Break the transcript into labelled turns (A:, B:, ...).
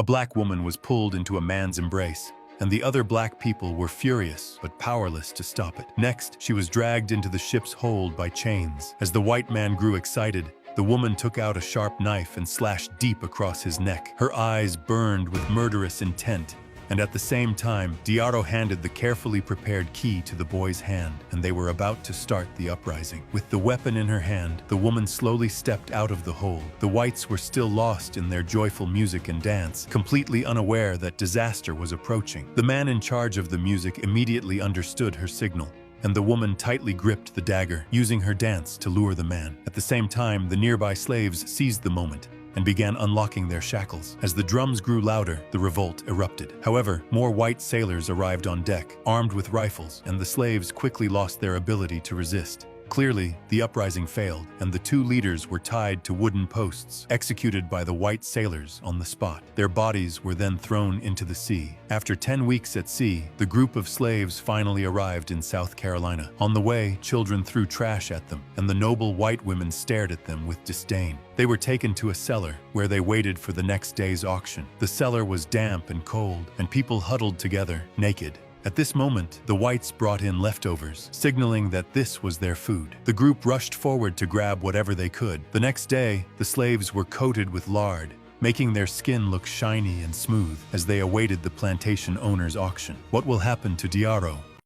A: black woman was pulled into a man's embrace, and the other black people were furious but powerless to stop it. Next, she was dragged into the ship's hold by chains. As the white man grew excited, the woman took out a sharp knife and slashed deep across his neck. Her eyes burned with murderous intent, and at the same time, Diarra handed the carefully prepared key to the boy's hand, and they were about to start the uprising. With the weapon in her hand, the woman slowly stepped out of the hold. The whites were still lost in their joyful music and dance, completely unaware that disaster was approaching. The man in charge of the music immediately understood her signal, and the woman tightly gripped the dagger, using her dance to lure the man. At the same time, the nearby slaves seized the moment and began unlocking their shackles. As the drums grew louder, the revolt erupted. However, more white sailors arrived on deck, armed with rifles, and the slaves quickly lost their ability to resist. Clearly, the uprising failed, and the two leaders were tied to wooden posts, executed by the white sailors on the spot. Their bodies were then thrown into the sea. After 10 weeks at sea, the group of slaves finally arrived in South Carolina. On the way, children threw trash at them, and the noble white women stared at them with disdain. They were taken to a cellar, where they waited for the next day's auction. The cellar was damp and cold, and people huddled together, naked. At this moment, the whites brought in leftovers, signaling that this was their food. The group rushed forward to grab whatever they could. The next day, the slaves were coated with lard, making their skin look shiny and smooth as they awaited the plantation owner's auction. What will happen to Diarra?